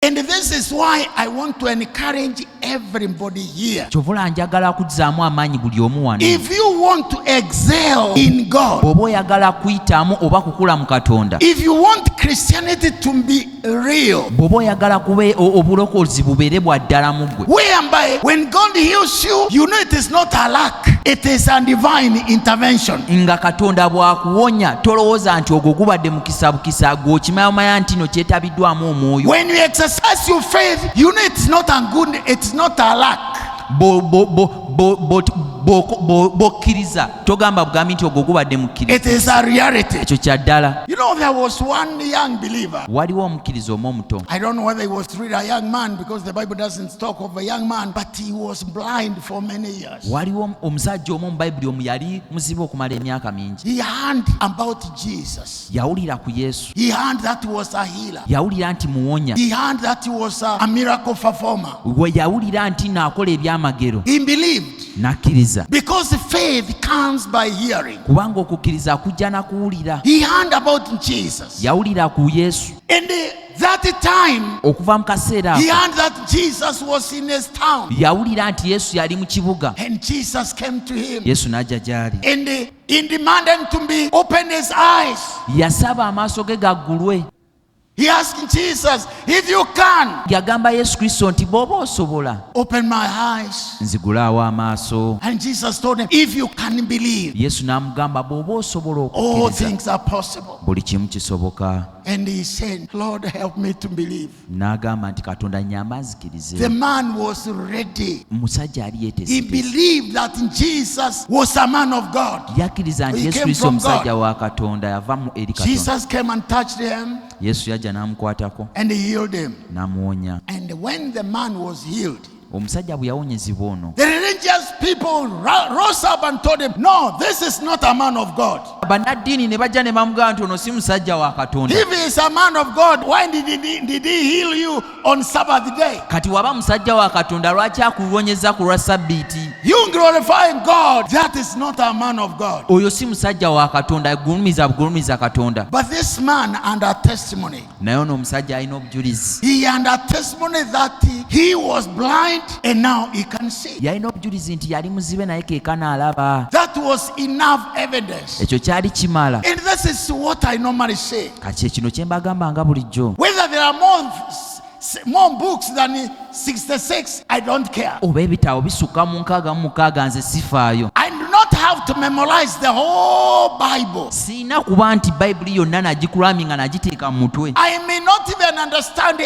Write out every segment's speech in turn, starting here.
And this is why I want to encourage everybody here. Chovola njagala kuzaamu amaanyi buli omu wano. If you want to excel in God, oba oyagala kuyitaamu oba kukula mu Katonda, if you want Christianity to be real, bw'oba oyagala kube obulokozi bubeere bwa ddala mu ggwe, whereby when God heals you, you know it is not a luck, it is a divine intervention. nga Katonda bw'akuwonya tolowooza nti ogwo gubadde mukisa bukisa, gw'okimanya nti no kyetabiddwamu omwoyo. When you exercise your faith, you know it's not a good, it's not a luck. Bokkiriza togamba bugambi nti ogwo gubadde mukkiriza. It is a reality. Ekyo kya ddala. You know, there was one young believer. Waliwo omukkiriza omu omuto. I don't know whether he was really a young man, because the Bible doesn't talk of a young man, but he was blind for many years. Waliwo omusajja omu mu Bayibuli omu yali muzibe okumala emyaka mingi. He heard about Jesus. Yawulira ku Yesu. He heard that he was a healer. Yawulira nti muwonya. He heard that he was a miracle performer. We yawulira nti naakola ebyamagero. He believed. N'akkiriza. Because faith comes by hearing. Kubanga okukkiriza kujja na kuwulira. He heard about Jesus. Yawulira ku Yesu. And that time, okuva mu kaseera he ako heard that Jesus was in his town. yawulira nti Yesu yali mu kibuga. And Jesus came to him. Yesu n'ajja gy'ali. And he demanded to be open his eyes. Yasaba amaaso ge gaggulwe. He asked Jesus, if you can, Yagamba Yesu Kristo nti bw'oba osobola open my eyes. nzigulaawo amaaso. And Jesus told him, if you can believe, Yesu n'amugamba bw'oba osobola all okukkiriza things are possible. buli kimu kisoboka. And he said, Lord, help me to believe. N'agamba nti Katonda nnyamba The nzikirize. man was ready. Omusajja yali He yeetegereza. believed that Jesus was a man of God. Yakkiriza nti He Yesu came Kristo from omusajja God. wa Katonda yava mu eri Katonda. Jesus came and touched him Yesu yajja n'amukwatako and he healed him. n'amuwonya. And when the man was healed, Omusajja bwe yawonyezebwa ono, the religious people rose up and told him, no, this is not a man of God. bannaddiini ne bajja ne bamugamba nti ono si musajja wa Katonda. If he is a man of God, why did he heal you on Sabbath day? Kati waba musajja wa Katonda lwaki akuwonyeza ku lwa Ssabbiiti? You glorifying God, that is not a man of God. Oyo si musajja wa Katonda, gulumiza Katonda. But this man under testimony, Naye ono omusajja alina obujulizi. he under testimony that he was blind and now he can see. Yalina obujulizi nti yali muzibe naye keeka n'alaba. That was enough evidence. Ekyo kyali kimala. And this is what I normally say. Kati kino kye mbagamba nga bulijjo. Whether there are more books than 66, I don't care. Oba ebitabo bisukka mu 66 nze sifaayo. I do not have to memorize the whole Bible. Siina kuba nti Bayibuli yonna nagikulamya nga nagiteeka mu mutwe. I may not even understand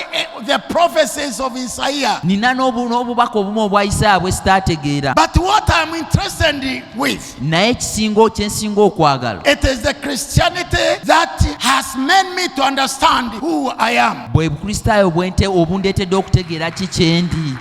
the prophecies of Isaiah. Nina n'obubaka obumu obwa Isaaya bwe sitaategeera. But what I'm interested with, Naye kyensinga okwagala it is the Christianity that has made me to understand who I am. bwe bukristaayo obundeetedde okutegeera ki kyendi.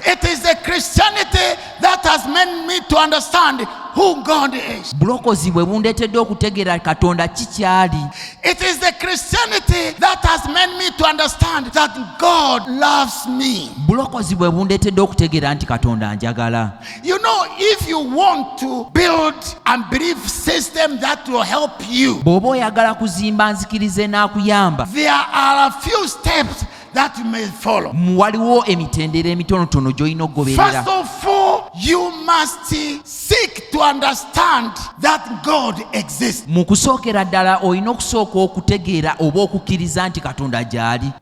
It is the Christianity that has made me to understand who God is. Bulokozi bwe bundeetedde okutegeera Katonda ki kyali. It is the Christianity that has made me to understand that God loves me. Bulokozi bwe bundeetedde okutegeera nti Katonda anjagala. You know, if you want to build a belief system that will help you, Bw'oba oyagala kuzimba nzikirize n'akuyamba, there are a few steps that you may follow. waliwo emitendera emitonotono gy'olina okugoberera. First of all, you must seek to understand that God exists. Mu kusookera ddala olina okusooka okutegeera oba okukkiriza nti Katonda gy'ali.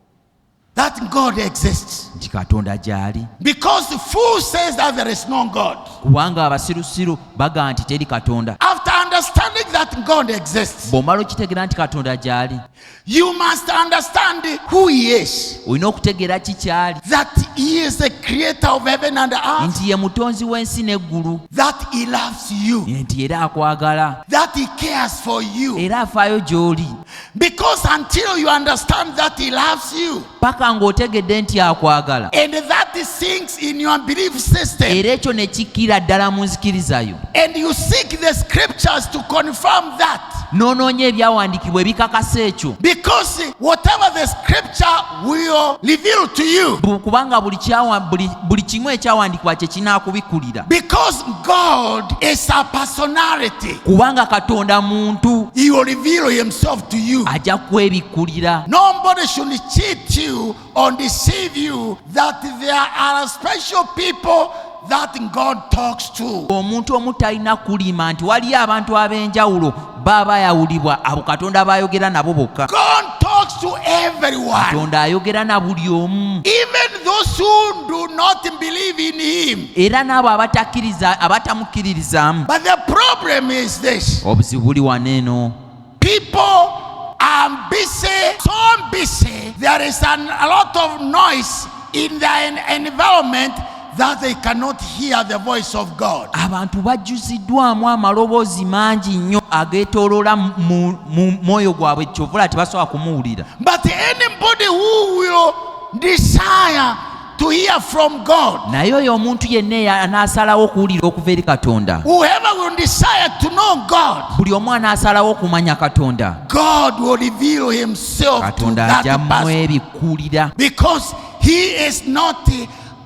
That God exists. Nti Katonda gy'ali. Because the fool says that there is no God. Kubanga abasirusiru bagamba nti teri Katonda. After understanding that God exists, Bw'omala okitegeera nti Katonda gy'ali, you must understand who He is. olina okutegeera ki kyali. That He is the creator of heaven and earth. Nti ye mutonzi w'ensi n'eggulu. That He loves you. Nti era akwagala. That He cares for you. Era afaayo gy'oli. Because until you understand that He loves you, Paka ng'otegedde nti akwagala. and that sinks in your belief system, Era ekyo ne kikkira ddala mu nzikirizayo. and you seek the scriptures to confirm that. N'onoonya ebyawandiikibwa ebikakasa ekyo. Because whatever the scripture will reveal to you, Kubanga buli kimu ekyawandiikibwa kye kinaakubikulira. because God is a personality, Kubanga Katonda muntu, He will reveal Himself to you. ajja kwebikulira. Nobody should cheat you undeceive you that there are special people that God talks to. Omuntu omutalina kulima nti waliyo abantu ab'enjawulo baba yawulibwa abo Katonda bayogera nabo bokka. God talks to everyone. Katonda ayogera na buli omu. Even those who do not believe in him. Era n'abo abatamukkiririzaamu. But the problem is this. Obuzibu buli waneeno. People are busy, so busy. There is a lot of noise in their environment that they cannot hear the voice of God. Abantu bajjuziddwamu amaloboozi mangi nnyo ageetooloola mu mwoyo gwabwe kyovula tebasobola kumuwulira. But anybody who will desire to hear from God, naye oyo omuntu yenna anaasalawo okuwulira okuva eri Katonda, whoever will desire to know God, buli omu anaasalawo okumanya Katonda, God will reveal himself to Katonda that ajja person, mwebikkulira, because he is not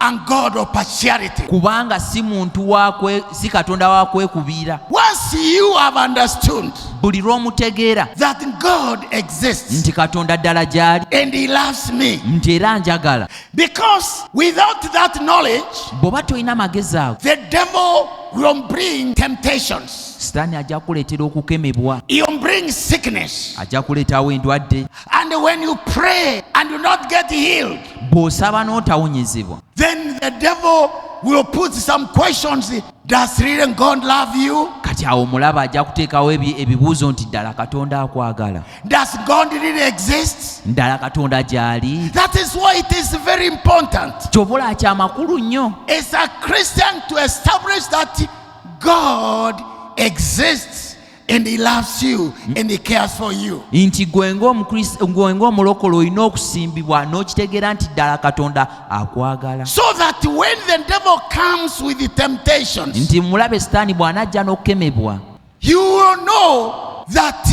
a God of partiality. kubanga si Katonda wa kwekubiira. Once you have understood Buli lw'omutegeera that God exists nti Katonda ddala gy'ali and he loves me, nti era njagala, because without that knowledge, bw'oba tolina magezi ago, the devil will bring temptations. Sitaani ajja kuleetera okukemebwa, He will bring sickness. ajja kuleetawo endwadde. And when you pray and you not get healed, Bw'osaba n'otawonyezebwa, then the devil will put some questions. Does really God love you? kati awo omulaba ajja kuteekawo ebibuuzo nti ddala Katonda akwagala, Does God really exist? ddala Katonda gy'ali. That is why it is very important Kyobula kya makulu nnyo as a Christian to establish that God exists and he loves you and he cares for you. nti gwe ng'omulokole olina okusimbibwa n'okitegeera nti ddala Katonda akwagala, So that when the devil comes with the temptations, nti mulabe Sitaani bw'anajja n'okukemebwa, you will know that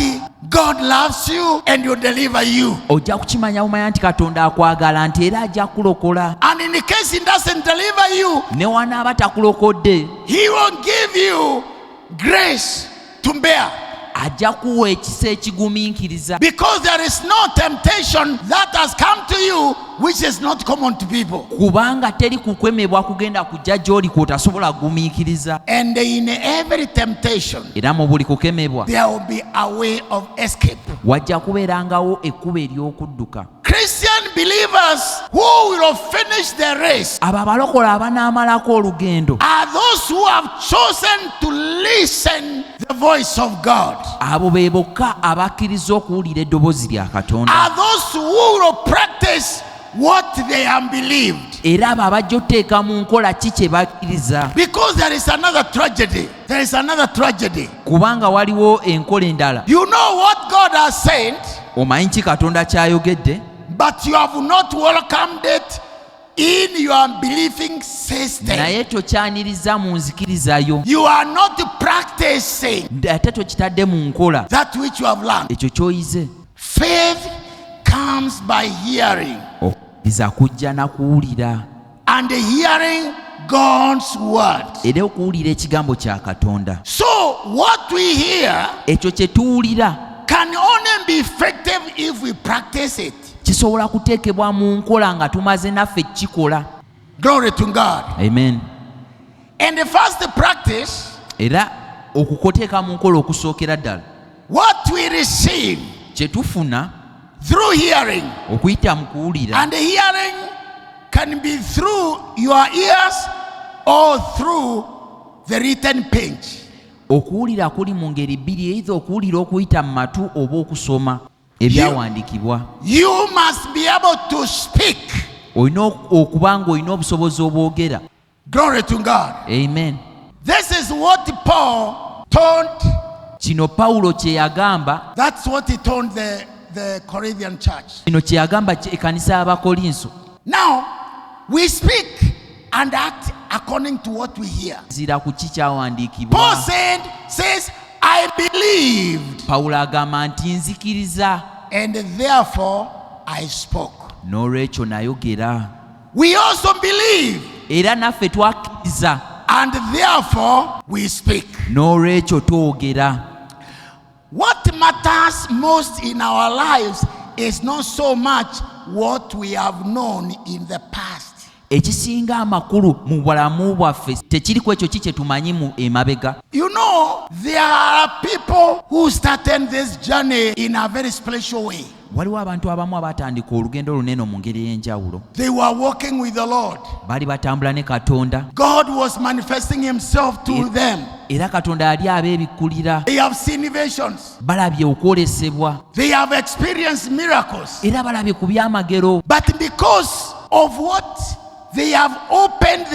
God loves you and will deliver you. ojja kukimanya bumanya nti Katonda akwagala nti era ajja kulokola. And in the case he doesn't deliver you, Ne wanaaba takulokodde, he will give you grace to bear. ajja kuwa ekisa ekigumiikiriza, Because there is no temptation that has come to you which is not common to people. kubanga teri kukwemebwa kugenda kujja gy'oli kw'otasobola kugumiikiriza. And in every temptation, Era mu buli kukemebwa there will be a way of escape. wajja kubeerangawo ekkubo ery'okudduka. Christian believers who will finish the race Abo abalokola abanaamalako olugendo, are those who have chosen to listen the voice of God. abo be bokka abakkiriza okuwulira eddoboozi lya Katonda, Are those who will practice what they have believed. era abo abajja oteeka mu nkola ki kye bakkiriza. Because there is another tragedy. There is another tragedy. Kubanga waliwo enkola endala. You know what God has said, Omanyi ki Katonda ky'ayogedde, but you have not welcomed it in your believing system. naye tokyaniriza mu nzikiriza yo, You are not practicing ate tokitadde mu nkola that which you have learned. ekyo ky'oyize. Faith comes by hearing, Okukkiriza kujja na kuwulira, and hearing God's word. era okuwulira ekigambo kya Katonda. So what we hear Ekyo kye tuwulira can only be effective if we practice it. kisobola kuteekebwa mu nkola nga tumaze naffe kikola. Glory to God. Amen. And the first practice, Era okukoteeka mu nkola okusookera ddala, what we receive kye tufuna through hearing, okuyita mu kuwulira, and the hearing can be through your ears or through the written page. okuwulira kuli mu ngeri bbiri, eitha okuwulira okuyita mu matu oba okusoma ebyawandiikibwa. You must be able to speak. Olina okuba ng'olina obusobozi obwogera. Glory to God. Amen. This is what Paul told. Kino Pawulo kye yagamba, That's what he told the Corinthian church. kino kye yagamba ekkanisa y'Abakolinso. Now, we speak and act according to what we hear. Zira ku ki kyawandiikibwa. Paul says, I believed, Pawulo agamba nti nzikiriza, and therefore I spoke. n'olwekyo nayogera. We also believe, Era naffe twakkiriza, and therefore we speak. n'olwekyo twogera. What matters most in our lives is not so much what we have known in the past. ekisinga amakulu mu bulamu bwaffe tekiri ku ekyo kye tumanyi mu emabega. You know, there are people who started this journey in a very special way. Waliwo abantu abamu abatandika olugendo lunene mu ngeri y'enjawulo. They were walking with the Lord. Bali batambula ne Katonda. God was manifesting himself to them. Era Katonda yali abeebikkulira. They have seen visions. Balabye okwolesebwa. They have experienced miracles. Era balabye ku byamagero. But because of what they have opened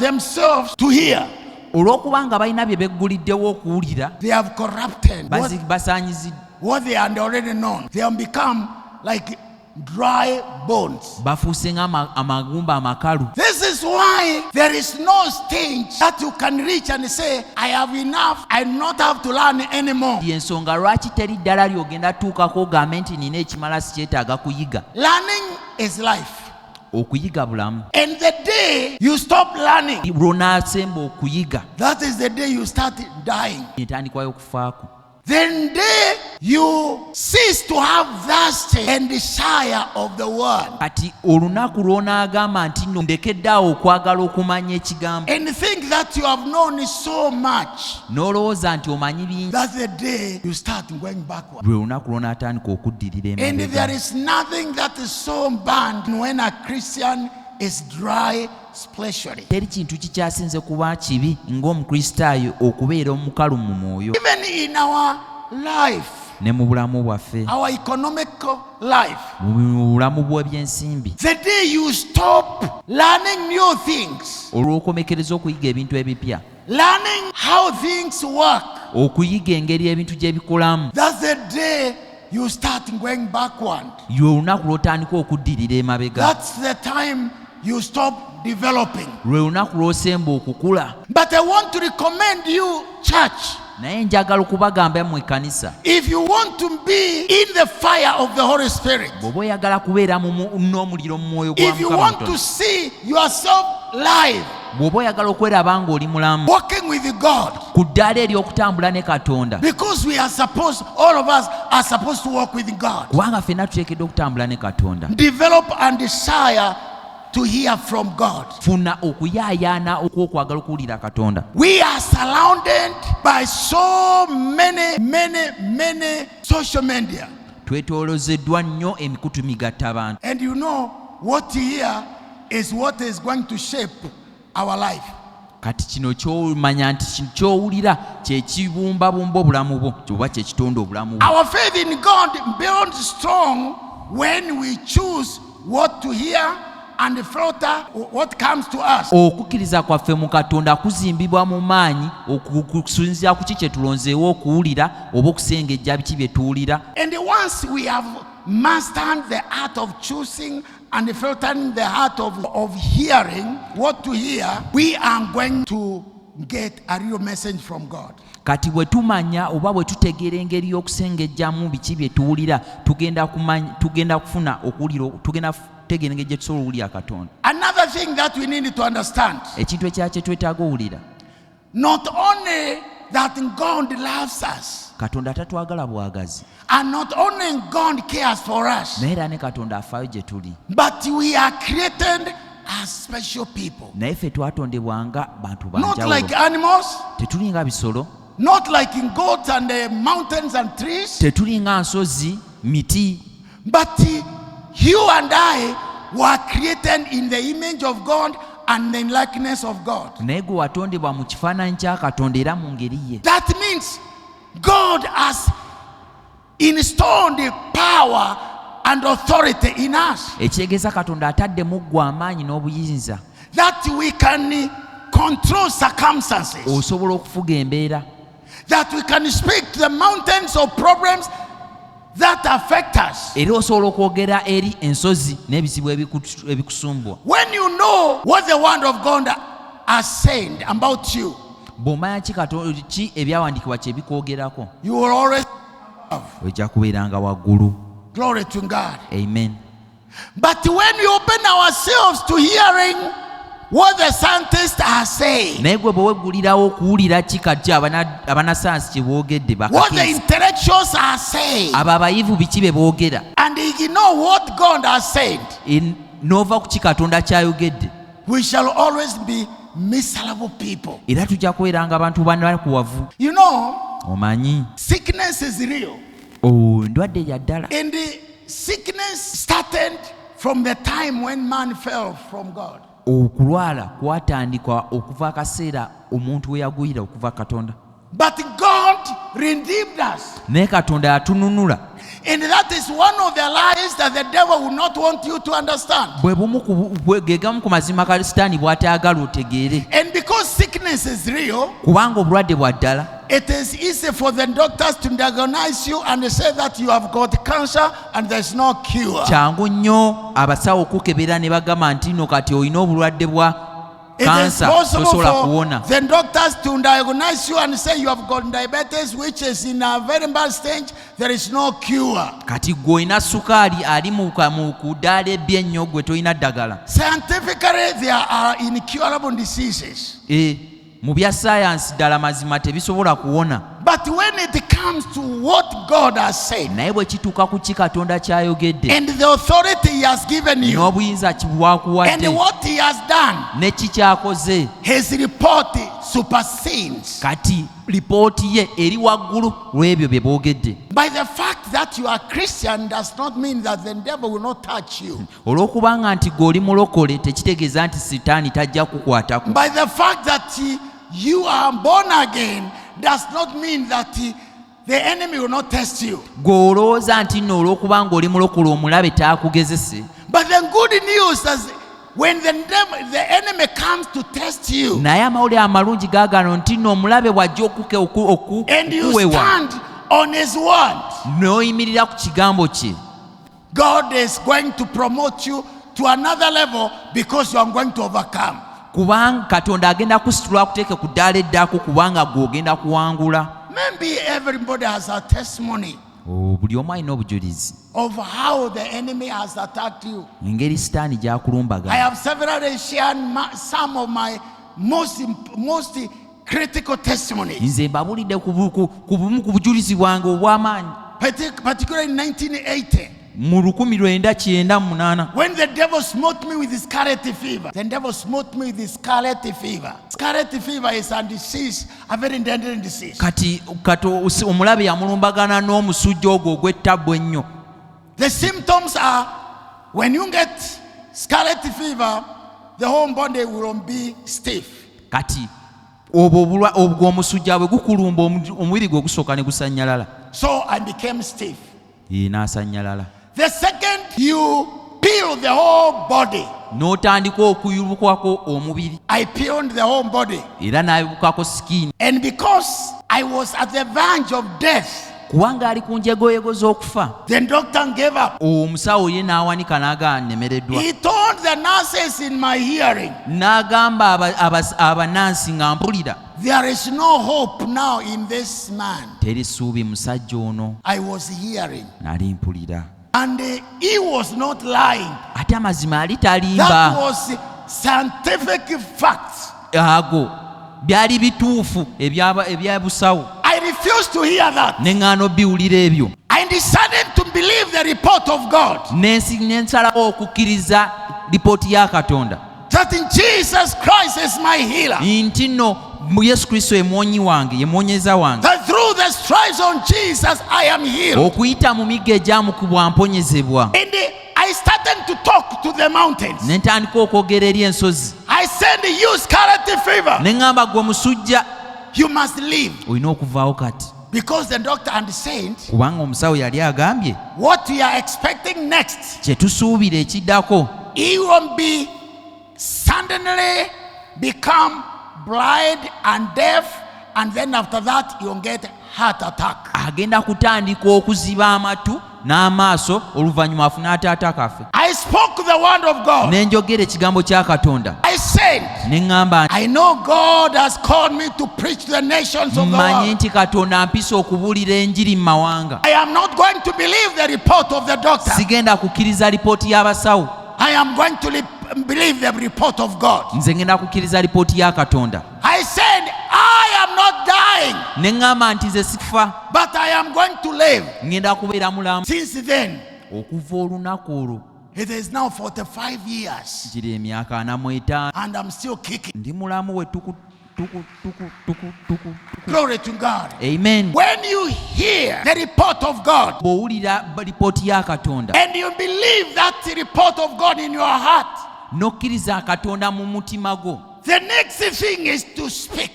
themselves to hear, olw'okubanga balina bye begguliddewo okuwulira, they have corrupted basaanyiziddwa. what they had already known. They have become like dry bones. Bafuuse ng'amagumba amakalu. This is why there is no stage that you can reach and say, I have enough, I do not have to learn anymore. Y'ensonga lwaki teri ddala ly'ogenda tuukako ogambe nti nina ekimala sikyetaaga kuyiga. Learning is life. Okuyiga bulamu. And the day you stop learning, Lw'onaasemba okuyiga, that is the day you start dying. entandikwayo okufaako. Then day you cease to have thirst and desire of the word. Kati olunaku lw'onaagamba nti nno ndekeddaawo okwagala okumanya ekigambo, And think that you have known so much. n'olowooza nti omanyi bingi, That's the day you start going backward. lwe lunaku lw'onaatandika okuddirira And emabega. there is nothing that is so bad when a Christian is dry spiritually. Teri kintu kikyasinze kuba kibi ng'omukristaayo okubeera omukalu mu mwoyo. Even in our life, Ne mu bulamu bwaffe, our economical life, mu bulamu bw'ebyensimbi, the day you stop learning new things, olw'okomekereza okuyiga ebintu ebipya, learning how things work, okuyiga engeri ebintu gye bikolamu, that's the day you start going backward. lwe lunaku lw'otandika okuddirira emabega. That's the time you stop developing. Lwe lunaku lw'osemba okukula. But I want to recommend you, church, Naye njagala okubagamba mu ekkanisa, if you want to be in the fire of the Holy Spirit, bw'oba oyagala kubeera n'omuliro mu mwoyo gwa if you Mukama want to Katonda, see yourself live, bw'oba oyagala okweraba ng'oli mulamu walking with God, ku ddaala ery'okutambula ne Katonda, because we are supposed, all of us are supposed to walk with God, kubanga ffenna tuteekeddwa okutambula ne Katonda, develop and desire to hear from God. funa okuyaayaana okw'okwagala okuwulira Katonda. We are surrounded by so many social media. Twetoolozeddwa nnyo emikutu migattabantu. And you know, what you hear is what is going to shape our life. Kati kino ky'omanya nti kino ky'owulira kye kibumbabumba obulamu bwo, oba kye kitonda obulamu bwo. Our faith in God builds strong when we choose what to hear and filter what comes to us. Okukkiriza kwaffe mu Katonda kuzimbibwa mu maanyi okusinziira ku ki kye tulonzeewo okuwulira oba okusengejja biki bye tuwulira. And once we have mastered the art of choosing and filtering the art of hearing what to hear, we are going to get a real message from God. Kati bwe tumanya oba bwe tutegeera engeri y'okusengejjamu biki bye tuwulira, tugenda kufuna okuwulira, tugenda kutegeera engeri gye tusobola okuwulira Katonda. Another thing that we need to understand, Ekintu ekirala kye twetaaga owulira, not only that God loves us, Katonda tatwagala bwagazi, and not only God cares for us, naye era ne Katonda afaayo gye tuli. but we are created as special people. Naye ffe twatondebwa nga bantu Not like banjawulo. animals, Tetuli nga bisolo, not like in goats and mountains and trees, tetuli nga nsozi, miti, but you and I were created in the image of God and the likeness of God. naye gwe watondebwa mu kifaananyi kya Katonda era mu ngeri ye. That means God has installed power and authority in us, Ekyegeeza Katonda atadde mu ggwe amaanyi n'obuyinza, that we can control circumstances, osobola okufuga embeera, that we can speak to the mountains of problems that affect us. era osobola okwogera eri ensozi n'ebizibu ebikusumbwa. When you know what the word of God has said about you, Bw'omanya ki ebyawandiikibwa kye bikwogerako, you will always ojja kubeeranga waggulu. glory to God. Amen. But when we open ourselves to hearing what the scientists are saying, naye gwe bwe weggulirawo okuwulira kikajja abanasayansi kye boogedde what the bakakiisi intellectuals are saying, abo abayivu biki be boogera and ignore what God has said, n'ova ku kikatonda kyayogedde, we shall always be miserable people. era tujja kubeeranga abantu banakuwavu. You know, Omanyi sickness is real. Ndwadde ya ddala. And the sickness started from the time when man fell from God. Okulwala kwatandikwa okuva akaseera omuntu we yagwira okuva Katonda. But God redeemed us. Naye Katonda yatununula. And that is one of the lies that the devil will not want you to understand. Ge gamu ku mazima ga Sitaani bw'atayagala otegeere. And because sickness is real, Kubanga obulwadde bwa ddala, it is easy for the doctors to diagnose you and say that you have got cancer and there's no cure. Kyangu nnyo abasawo okukebera ne bagamba nti nno kati olina obulwadde bwa It is kansa possible tosobola for kuwona. the doctors to diagnose you and say you have got diabetes, which is in a very bad stage. There is no cure. Kati gwe olina sukaali ali mu ku ddaala ebbi ennyo gwe tolina ddagala. Scientifically, there are incurable diseases. Mu bya saayansi ddala mazima tebisobola kuwona. But when it comes to what God has said Naye bwe kituuka ku ki Katonda ky'ayogedde and the authority He has given you n'obuyinza and bwakuwadde what He has done, ne ki ky'akoze, His report supersedes. kati lipooti ye eri waggulu lw'ebyo bye boogedde. By the fact that you are Christian does not mean that the devil will not touch you. Olw'okubanga nti gwe oli mulokole tekitegeeza nti Sitaani tajja kukwatako. By the fact that you are born again does not mean that the enemy will not test you. Gwe olowooza nti nno olw'okubanga oli mulokole omulabe taakugezese. But the good news is when the enemy comes to test you Naye amawulire amalungi gaagano nti nno omulabe bw'ajja and you okukuwewa stand on his word, n'oyimirira ku kigambo kye, God is going to promote you to another level because you are going to overcome. kubanga Katonda agenda kusitula akuteeke ku ddaala eddako kubanga gw'ogenda kuwangula. Maybe everybody has a testimony Buli omu alina obujulizi of how the enemy has attacked you. engeri Sitaani I gy'akulumbaga. have severally shared some of my most critical testimonies, Nze mbabulidde ku bumu ku bujulizi bwange obw'amaanyi particularly in 1980. mu 1998 When the devil smote me with the scarlet fever. The devil smote me with the scarlet fever. Scarlet fever is a disease, a very deadly disease. kati omulabe yamulumbagana n'omusujja ogwo ogw'ettabbu ennyo. The symptoms are when you get scarlet fever, the whole body will be stiff. Kati obwo omusujja bwe gukulumba omubiri gwe gusooka ne gusannyalala. So I became stiff. N'asannyalala. The second, you peel the whole body. N'otandika okuyulukako omubiri I peeled the whole body. era n'ayibukako sikiini. And because I was at the verge of death, Kubanga ali ku njegoyego z'okufa, the doctor gave up. omusawo ye n'awanika n'agamba nnemereddwa. He told the nurses in my hearing, N'agamba abanansi nga mpulira, there is no hope now in this man. teri ssuubi musajja ono. I was hearing. Nali mpulira. And he was not lying. Ate amazima ali That talimba. was scientific facts. Ago byali bituufu ebya busawo. I refused to hear that. Ne ŋŋaana obbiwulira ebyo. I decided to believe the report of God. Nensalawo okukkiriza lipooti ya Katonda. That in Jesus Christ is my healer. Nti nno mu Yesu Kristo ye mwonyi wange, ye mwonyeza wange. That through the stripes on Jesus I am healed. Okuyita mu migga egyamukubwa mponyezebwa. And I started to talk to the mountains. Ne ntandika okwogera eri ensozi. I said, you scarlet fever, Ne ŋŋamba gwe omusujja you must leave. olina okuvaawo kati. Because the doctor and the saint, Kubanga omusawo yali agambye what we are expecting next, kye tusuubira ekiddako, he will be suddenly become blind and deaf, and then after that you'll get heart attack. agenda kutandika okuziba amatu n'amaaso oluvannyuma afune ataata kafe. I spoke the word of God. Ne njogera ekigambo kya Katonda. I said, Ne ŋŋamba I know God has called me to preach to the nations of the mmanyi world. nti Katonda ampisa okubuulira enjiri mu mawanga. I am not going to believe the report of the doctor. Sigenda kukkiriza lipooti y'abasawo. I am going to believe the report of God. nze ngenda kukkiriza lipooti ya Katonda. I said, I am not dying, Ne ŋŋamba nti nze sifa, but I am going to live. ngenda kubeera mulamu. Since then, Okuva olunaku olwo it is now 45 years, gira emyaka 45 and I'm still kicking. ndi mulamu we tuku. Glory to God. Amen. When you hear the report of God, Bw'owulira lipooti ya Katonda and you believe that report of God in your heart, n'okkiriza Katonda mu mutima gwo, the next thing is to speak.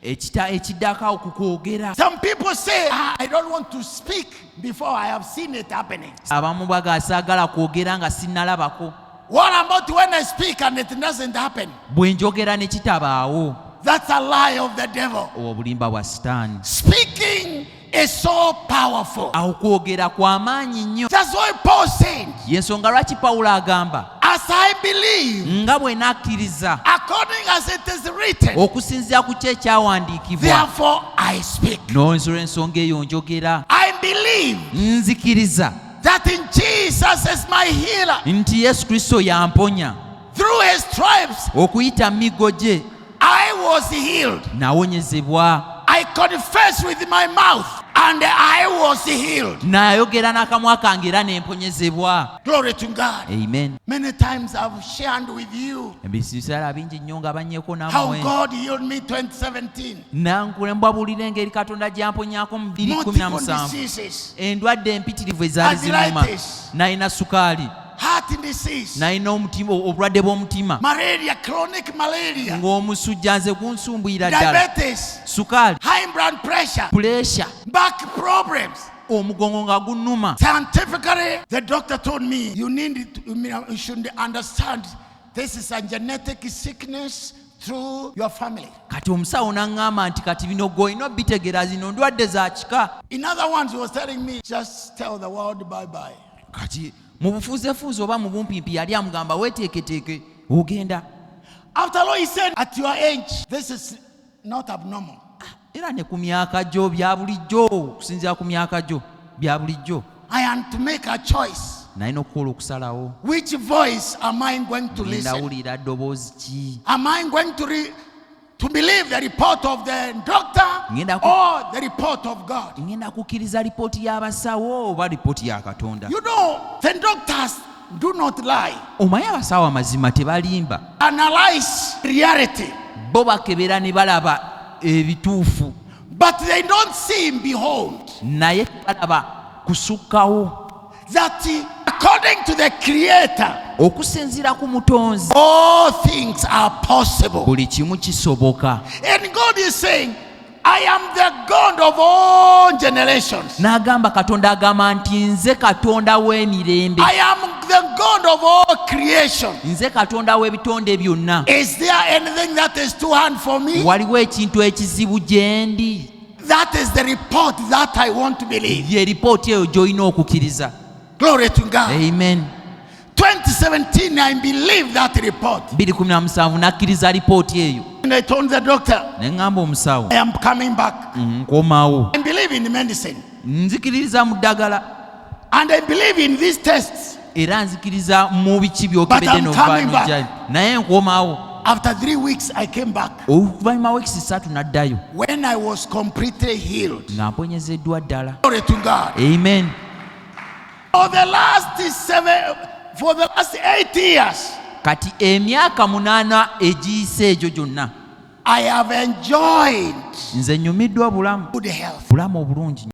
ekiddako awo kukwogera. Some people say, I don't want to speak before I have seen it happening. Abamu bagasaagala kwogera nga sinnalabako. What about when I speak and it doesn't happen? Bwe njogera ne kitabaawo, That's a lie of the devil. obulimba bwa Sitaani. Speaking is so powerful. Awo kwogera kwa maanyi nnyo. That's why Paul said, Y'ensonga lwaki Pawulo agamba as I believe, nga bwe nakkiriza according as it is written, okusinziira ku kyo ekyawandiikibwa, therefore I speak. n'olw'ensonga eyo njogera. I believe Nzikiriza that in Jesus is my healer. nti Yesu Kristo yamponya. Through his stripes, Okuyita mu miggo gye I was healed. nawonyezebwa. I confess with my mouth and I was healed. Nayogera n'akamwa kange era n'emponyezebwa. Glory to God. Amen. Many times I've shared with you Ebiseera bingi nnyo nga banyeeko how nammwe. God healed me 2017. Nankule mbabulira engeri Katonda gy'amponyaako mu Multiple 2017. diseases, Endwadde empitirivu ezaali zinnuma. arthritis, Nalina sukaali, heart disease, nalina obulwadde bw'omutima, malaria, chronic malaria, ng'omusujja nze gunsumbuira ddala, diabetes, sukaali, high blood pressure, puleesha, back problems. omugongo nga gunnuma. Scientifically, the doctor told me you should understand this is a genetic sickness through your family. Kati omusawo n'aŋŋamba nti kati bino gw'olina obitegeera zino ndwadde za kika. In other words, he was telling me, just tell the world bye-bye. Kati mu bufuuzefuuze oba mu bumpimpi yali amugamba weeteeketeeke ogenda. After all, he said, at your age, this is not abnormal. Era ne ku myaka gyo bya bulijjo, okusinziira ku myaka gyo bya bulijjo. I am to make a choice. Nalina okukola okusalawo. Which voice am I going to Ngenda listen? wulira ddoboozi ki? Am I going to believe the report of the doctor or the report of God? Ngenda kukkiriza lipooti y'abasawo oba lipooti ya Katonda? You know, the doctors do not lie. Omanyi abasawo amazima tebalimba. Analyze reality. Bo bakebera ne balaba ebituufu. But they don't see him, behold, Naye tebalaba kusukkawo. that according to the Creator, Okusinziira ku Mutonzi, all things are possible. buli kimu kisoboka. And God is saying, I am the God of all generations. N'agamba Katonda agamba nti nze Katonda w'emirembe. I am the God of all creation. Nze Katonda w'ebitonde byonna. Is there anything that is too hard for me? Waliwo ekintu ekizibu gye ndi? That is the report that I want to believe. Ye lipooti eyo gy'olina okukkiriza. Glory to God. Amen. 2017, I believe that report. 2017 nakkiriza lipooti eyo. And I told the doctor, Ne ŋŋamba omusawo, I am coming back. nkomawo. I believe in medicine. Nzikiririza mu ddagala And I believe in these tests. era nzikiriza mu biki But byokebedde I'm coming back. n'ovaayo. Naye nkomawo. After 3 weeks, I came back. Oluvannyuma w'ekisi 3 n'addayo When I was completely healed. nga mponyezeddwa ddala. Glory to God. Amen. For the last 8 years, Kati emyaka 8 egiyise egyo gyonna I have enjoyed nze nnyumiddwa bulamu good health. obulungi.